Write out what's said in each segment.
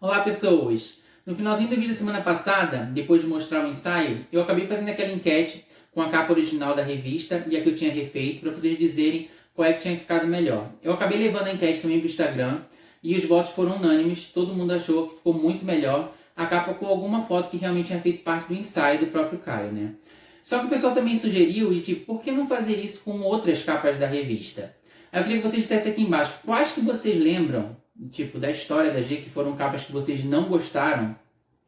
Olá pessoas! No finalzinho do vídeo da semana passada, depois de mostrar o ensaio, eu acabei fazendo aquela enquete com a capa original da revista e a que eu tinha refeito para vocês dizerem qual é que tinha ficado melhor. Eu acabei levando a enquete também para o Instagram e os votos foram unânimes, todo mundo achou que ficou muito melhor a capa com alguma foto que realmente tinha feito parte do ensaio do próprio Caio, né? Só que o pessoal também sugeriu de tipo, por que não fazer isso com outras capas da revista? Aí eu queria que vocês dissessem aqui embaixo, quais que vocês lembram tipo, da história da G, que foram capas que vocês não gostaram,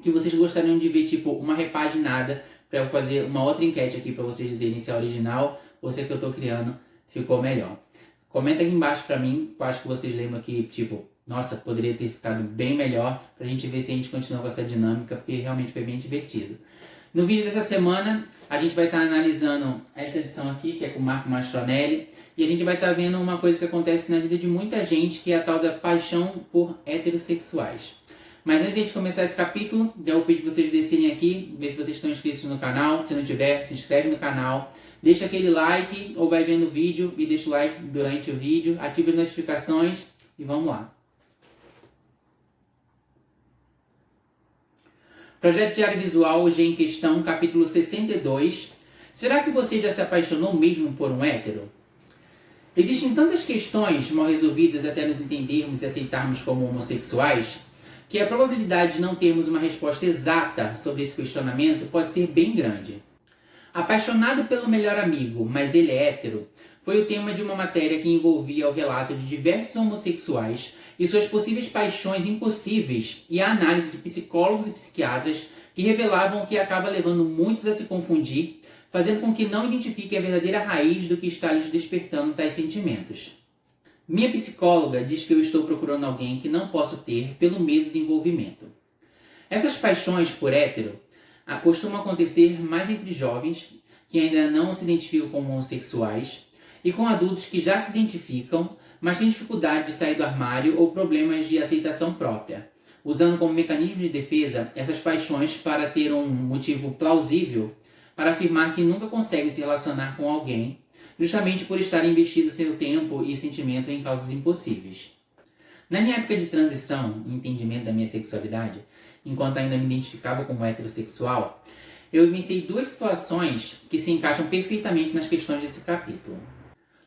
que vocês gostariam de ver, tipo, uma repaginada, para eu fazer uma outra enquete aqui para vocês dizerem se é original ou se é que eu tô criando ficou melhor. Comenta aqui embaixo para mim quais que vocês lembram que, tipo, nossa, poderia ter ficado bem melhor, pra gente ver se a gente continua com essa dinâmica, porque realmente foi bem divertido. No vídeo dessa semana, a gente vai estar analisando essa edição aqui, que é com o Marco Mastronelli, e a gente vai estar vendo uma coisa que acontece na vida de muita gente, que é a tal da paixão por heterossexuais. Mas antes de a gente começar esse capítulo, eu vou pedir para vocês descerem aqui, ver se vocês estão inscritos no canal. Se não tiver, se inscreve no canal, deixa aquele like ou vai vendo o vídeo e deixa o like durante o vídeo, ativa as notificações e vamos lá. Projeto Diário Visual, hoje em questão, capítulo 62. Será que você já se apaixonou mesmo por um hétero? Existem tantas questões mal resolvidas até nos entendermos e aceitarmos como homossexuais, que a probabilidade de não termos uma resposta exata sobre esse questionamento pode ser bem grande. Apaixonado pelo melhor amigo, mas ele é hétero, foi o tema de uma matéria que envolvia o relato de diversos homossexuais e suas possíveis paixões impossíveis e a análise de psicólogos e psiquiatras que revelavam o que acaba levando muitos a se confundir, fazendo com que não identifiquem a verdadeira raiz do que está lhes despertando tais sentimentos. Minha psicóloga diz que eu estou procurando alguém que não posso ter pelo medo de envolvimento. Essas paixões por hétero costumam acontecer mais entre jovens que ainda não se identificam como homossexuais e com adultos que já se identificam, mas têm dificuldade de sair do armário ou problemas de aceitação própria, usando como mecanismo de defesa essas paixões para ter um motivo plausível para afirmar que nunca conseguem se relacionar com alguém, justamente por estarem investindo seu tempo e sentimento em causas impossíveis. Na minha época de transição e entendimento da minha sexualidade, enquanto ainda me identificava como heterossexual, eu vivenciei duas situações que se encaixam perfeitamente nas questões desse capítulo.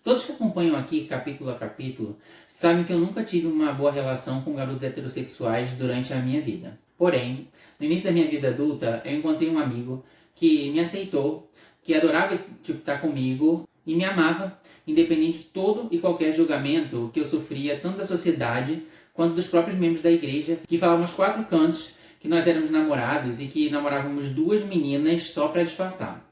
Todos que acompanham aqui, capítulo a capítulo, sabem que eu nunca tive uma boa relação com garotos heterossexuais durante a minha vida. Porém, no início da minha vida adulta, eu encontrei um amigo que me aceitou, que adorava estar comigo e me amava, independente de todo e qualquer julgamento que eu sofria, tanto da sociedade quanto dos próprios membros da igreja, que falavam aos quatro cantos que nós éramos namorados e que namorávamos duas meninas só para disfarçar.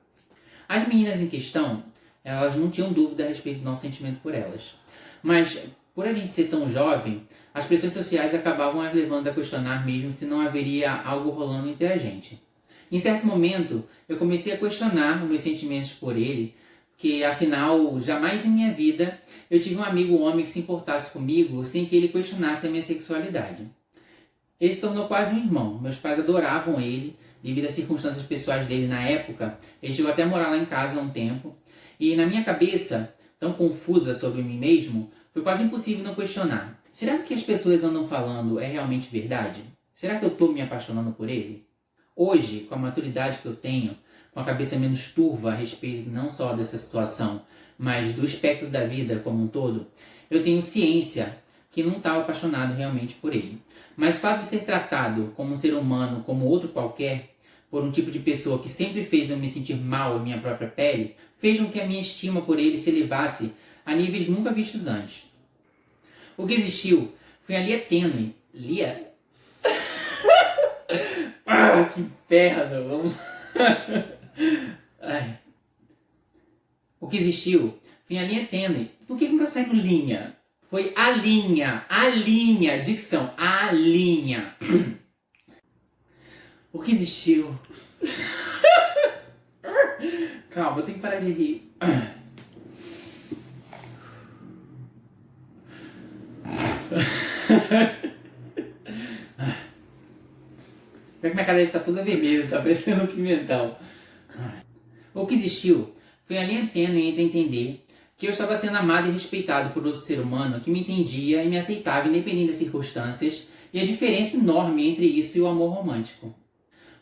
As meninas em questão, elas não tinham dúvida a respeito do nosso sentimento por elas. Mas, por a gente ser tão jovem, as pressões sociais acabavam as levando a questionar mesmo se não haveria algo rolando entre a gente. Em certo momento, eu comecei a questionar os meus sentimentos por ele, porque afinal, jamais em minha vida eu tive um amigo homem que se importasse comigo sem que ele questionasse a minha sexualidade. Ele se tornou quase um irmão. Meus pais adoravam ele, devido às circunstâncias pessoais dele na época. Ele chegou até a morar lá em casa há um tempo. E na minha cabeça, tão confusa sobre mim mesmo, foi quase impossível não questionar. Será que o que as pessoas andam falando é realmente verdade? Será que eu estou me apaixonando por ele? Hoje, com a maturidade que eu tenho, com a cabeça menos turva a respeito não só dessa situação, mas do espectro da vida como um todo, eu tenho ciência que não estava apaixonado realmente por ele. Mas o fato de ser tratado como um ser humano, como outro qualquer, por um tipo de pessoa que sempre fez eu me sentir mal em minha própria pele, fez com que a minha estima por ele se elevasse a níveis nunca vistos antes. O que existiu foi a linha tênue. Que inferno! Vamos... Ai. O que existiu foi a linha tênue. Por que não tá saindo linha? Foi a linha, dicção, a linha. O que existiu? Calma, eu tenho que parar de rir. Pior que minha cara tá toda vermelha, tá parecendo um pimentão. O que existiu foi a linha tênue entre entender que eu estava sendo amado e respeitado por outro ser humano que me entendia e me aceitava independente das circunstâncias e a diferença enorme entre isso e o amor romântico.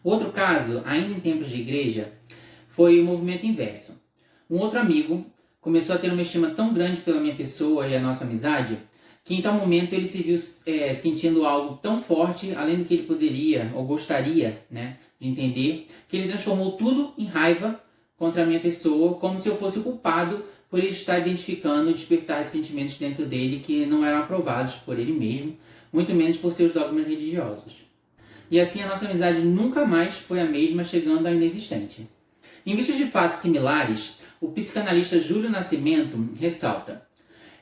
Outro caso, ainda em tempos de igreja, foi o movimento inverso. Um outro amigo começou a ter uma estima tão grande pela minha pessoa e a nossa amizade, que em tal momento ele se viu sentindo algo tão forte, além do que ele poderia ou gostaria, né, de entender, que ele transformou tudo em raiva contra a minha pessoa, como se eu fosse o culpado por ele estar identificando o despertar de sentimentos dentro dele que não eram aprovados por ele mesmo, muito menos por seus dogmas religiosos. E assim a nossa amizade nunca mais foi a mesma, chegando ao inexistente. Em vista de fatos similares, o psicanalista Júlio Nascimento ressalta: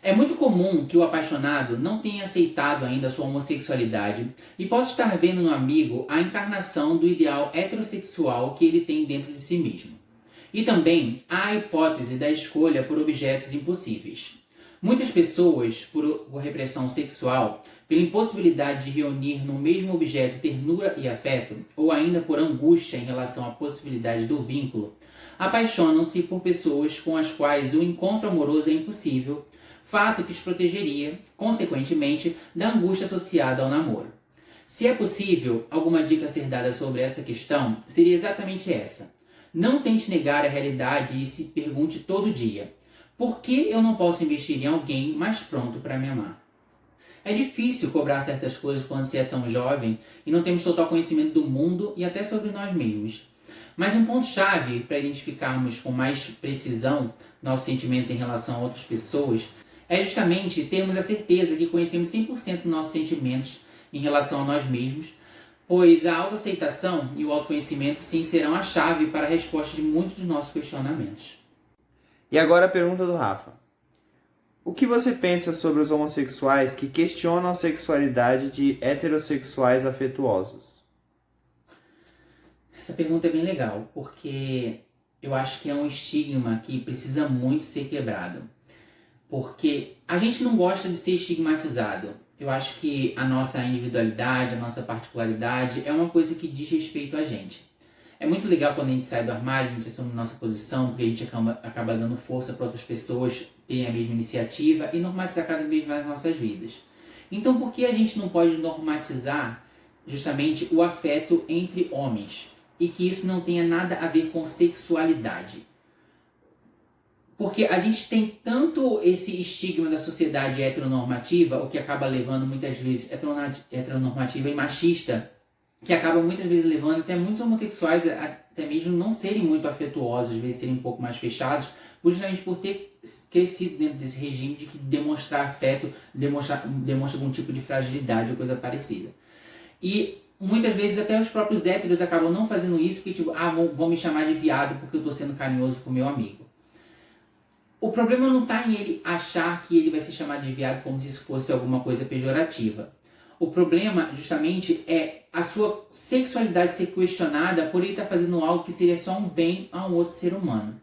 é muito comum que o apaixonado não tenha aceitado ainda sua homossexualidade e possa estar vendo no amigo a encarnação do ideal heterossexual que ele tem dentro de si mesmo. E também há a hipótese da escolha por objetos impossíveis. Muitas pessoas, por repressão sexual, pela impossibilidade de reunir no mesmo objeto ternura e afeto, ou ainda por angústia em relação à possibilidade do vínculo, apaixonam-se por pessoas com as quais o encontro amoroso é impossível, fato que os protegeria, consequentemente, da angústia associada ao namoro. Se é possível, alguma dica a ser dada sobre essa questão seria exatamente essa. Não tente negar a realidade e se pergunte todo dia: por que eu não posso investir em alguém mais pronto para me amar? É difícil cobrar certas coisas quando se é tão jovem e não temos total conhecimento do mundo e até sobre nós mesmos. Mas um ponto-chave para identificarmos com mais precisão nossos sentimentos em relação a outras pessoas é justamente termos a certeza que conhecemos 100% dos nossos sentimentos em relação a nós mesmos, pois a autoaceitação e o autoconhecimento sim serão a chave para a resposta de muitos dos nossos questionamentos. E agora a pergunta do Rafa. O que você pensa sobre os homossexuais que questionam a sexualidade de heterossexuais afetuosos? Essa pergunta é bem legal, porque eu acho que é um estigma que precisa muito ser quebrado. Porque a gente não gosta de ser estigmatizado. Eu acho que a nossa individualidade, a nossa particularidade é uma coisa que diz respeito a gente. É muito legal quando a gente sai do armário, a gente assume nossa posição, porque a gente acaba dando força para outras pessoas terem a mesma iniciativa e normatizar cada vez mais as nossas vidas. Então, por que a gente não pode normatizar justamente o afeto entre homens? E que isso não tenha nada a ver com sexualidade? Porque a gente tem tanto esse estigma da sociedade heteronormativa, o que acaba levando muitas vezes heteronormativa e machista, que acaba muitas vezes levando até muitos homossexuais até mesmo não serem muito afetuosos, às vezes serem um pouco mais fechados, justamente por ter crescido dentro desse regime de que demonstrar afeto demonstra algum tipo de fragilidade ou coisa parecida. E muitas vezes até os próprios héteros acabam não fazendo isso porque vão me chamar de viado porque eu estou sendo carinhoso com o meu amigo. O problema não está em ele achar que ele vai ser chamado de viado como se isso fosse alguma coisa pejorativa. O problema, justamente, é a sua sexualidade ser questionada por ele estar fazendo algo que seria só um bem a um outro ser humano.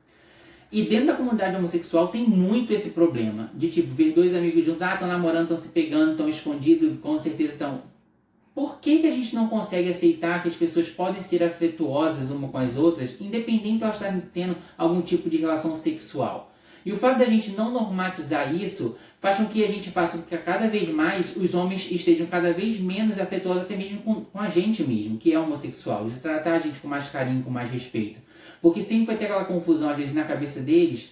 E dentro da comunidade homossexual tem muito esse problema. De tipo, ver dois amigos juntos, estão namorando, estão se pegando, estão escondidos, com certeza estão... Por que a gente não consegue aceitar que as pessoas podem ser afetuosas uma com as outras, independente de elas estarem tendo algum tipo de relação sexual? E o fato da gente não normatizar isso faz com que a gente faça com que cada vez mais os homens estejam cada vez menos afetuosos, até mesmo com a gente mesmo, que é homossexual, de tratar a gente com mais carinho, com mais respeito. Porque sempre vai ter aquela confusão, às vezes, na cabeça deles,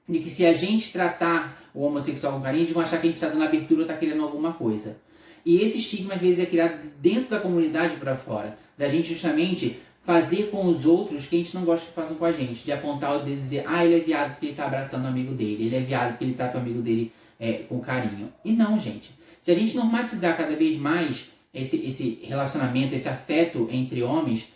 de que se a gente tratar o homossexual com carinho, eles vão achar que a gente está dando abertura ou está querendo alguma coisa. E esse estigma, às vezes, é criado dentro da comunidade para fora, da gente justamente fazer com os outros que a gente não gosta que façam com a gente, de apontar o dedo e dizer, ele é viado porque ele está abraçando o amigo dele, ele é viado porque ele trata o amigo dele com carinho. E não, gente. Se a gente normatizar cada vez mais esse relacionamento, esse afeto entre homens,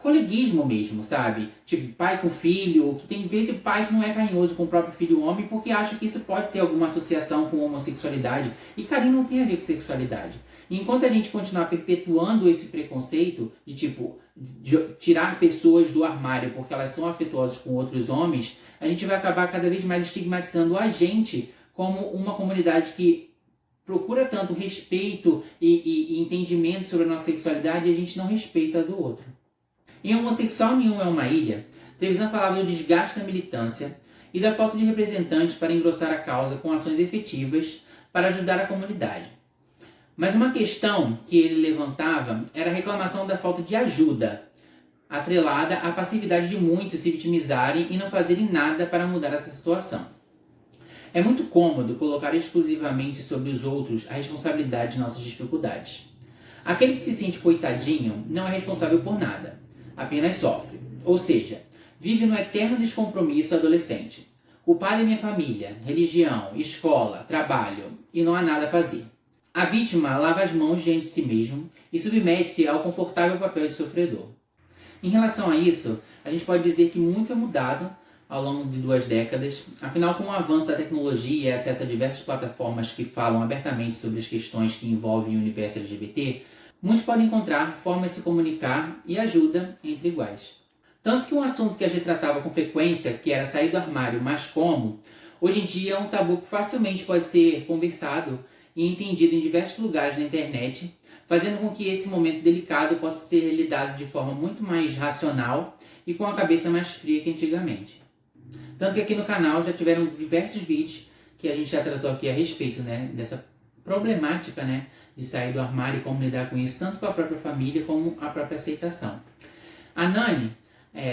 coleguismo mesmo, sabe? Tipo, pai com filho, que tem vezes de pai que não é carinhoso com o próprio filho homem porque acha que isso pode ter alguma associação com homossexualidade. E carinho não tem a ver com sexualidade. E enquanto a gente continuar perpetuando esse preconceito de tipo, de tirar pessoas do armário porque elas são afetuosas com outros homens, a gente vai acabar cada vez mais estigmatizando a gente como uma comunidade que procura tanto respeito e entendimento sobre a nossa sexualidade e a gente não respeita a do outro. Em Homossexual Nenhum é uma Ilha, Trevisan falava do desgaste da militância e da falta de representantes para engrossar a causa com ações efetivas para ajudar a comunidade. Mas uma questão que ele levantava era a reclamação da falta de ajuda, atrelada à passividade de muitos se vitimizarem e não fazerem nada para mudar essa situação. É muito cômodo colocar exclusivamente sobre os outros a responsabilidade de nossas dificuldades. Aquele que se sente coitadinho não é responsável por nada, apenas sofre. Ou seja, vive no eterno descompromisso adolescente. Culpado é minha família, religião, escola, trabalho, e não há nada a fazer. A vítima lava as mãos diante de si mesmo e submete-se ao confortável papel de sofredor. Em relação a isso, a gente pode dizer que muito foi mudado ao longo de 2 décadas. Afinal, com o avanço da tecnologia e acesso a diversas plataformas que falam abertamente sobre as questões que envolvem o universo LGBT, muitos podem encontrar formas de se comunicar e ajuda entre iguais. Tanto que um assunto que a gente tratava com frequência, que era sair do armário, mas como, hoje em dia é um tabu que facilmente pode ser conversado e entendido em diversos lugares na internet, fazendo com que esse momento delicado possa ser lidado de forma muito mais racional e com a cabeça mais fria que antigamente. Tanto que aqui no canal já tiveram diversos vídeos que a gente já tratou aqui a respeito, né, dessa problemática, né, de sair do armário e como lidar com isso, tanto com a própria família como a própria aceitação. A Nani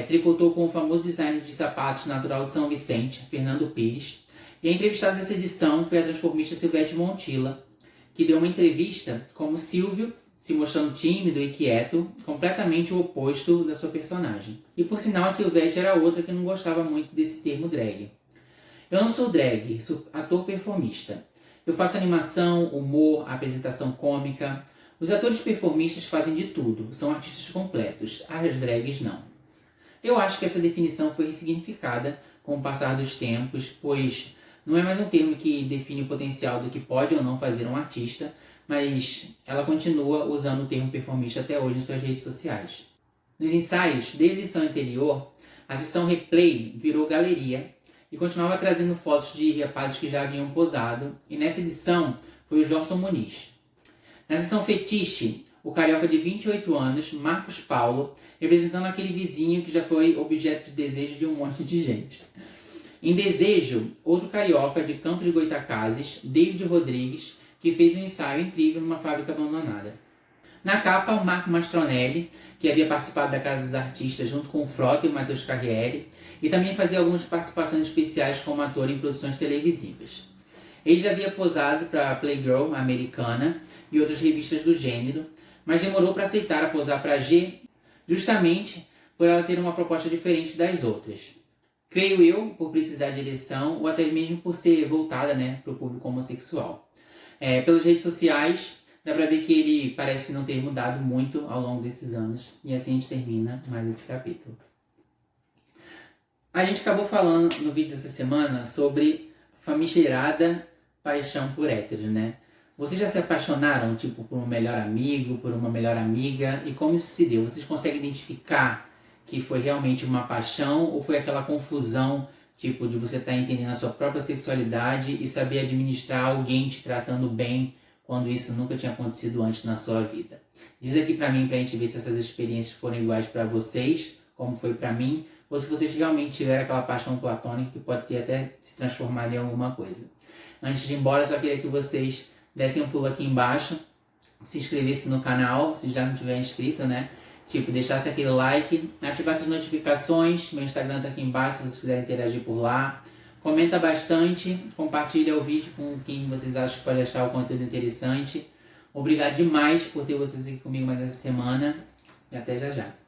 tricotou com o famoso designer de sapatos natural de São Vicente, Fernando Pires, e a entrevistada dessa edição foi a transformista Silvete Montilla, que deu uma entrevista como Silvio, se mostrando tímido e quieto, completamente o oposto da sua personagem. E por sinal, a Silvete era outra que não gostava muito desse termo drag. Eu não sou drag, sou ator performista. Eu faço animação, humor, apresentação cômica. Os atores performistas fazem de tudo, são artistas completos, as drags não. Eu acho que essa definição foi ressignificada com o passar dos tempos, pois não é mais um termo que define o potencial do que pode ou não fazer um artista, mas ela continua usando o termo performista até hoje em suas redes sociais. Nos ensaios, desde a edição anterior, a seção replay virou galeria e continuava trazendo fotos de rapazes que já haviam posado, e nessa edição foi o Jorson Muniz. Na seção fetiche, o carioca de 28 anos, Marcos Paulo, representando aquele vizinho que já foi objeto de desejo de um monte de gente. Em Desejo, outro carioca de Campos de Goytacazes, David Rodrigues, que fez um ensaio incrível numa fábrica abandonada. Na capa, o Marco Mastronelli, que havia participado da Casa dos Artistas junto com o Frota e o Matheus Carriere, e também fazia algumas participações especiais como ator em produções televisivas. Ele já havia posado para Playgirl americana e outras revistas do gênero, mas demorou para aceitar a posar para G, justamente por ela ter uma proposta diferente das outras. Creio eu, por precisar de direção, ou até mesmo por ser voltada, né, para o público homossexual. Pelas redes sociais, dá pra ver que ele parece não ter mudado muito ao longo desses anos. E assim a gente termina mais esse capítulo. A gente acabou falando no vídeo dessa semana sobre famigerada paixão por héteros, né? Vocês já se apaixonaram, tipo, por um melhor amigo, por uma melhor amiga? E como isso se deu? Vocês conseguem identificar que foi realmente uma paixão ou foi aquela confusão, tipo, de você estar entendendo a sua própria sexualidade e saber administrar alguém te tratando bem quando isso nunca tinha acontecido antes na sua vida? Diz aqui pra mim, pra gente ver se essas experiências foram iguais pra vocês, como foi pra mim, ou se vocês realmente tiveram aquela paixão platônica que pode ter até se transformado em alguma coisa. Antes de ir embora, só queria que vocês dessem um pulo aqui embaixo, se inscrevessem no canal, se já não tiver inscrito, né? Tipo, deixasse aquele like, ativasse as notificações, meu Instagram tá aqui embaixo se vocês quiserem interagir por lá. Comenta bastante, compartilha o vídeo com quem vocês acham que pode achar o conteúdo interessante. Obrigado demais por ter vocês aqui comigo mais essa semana e até já já.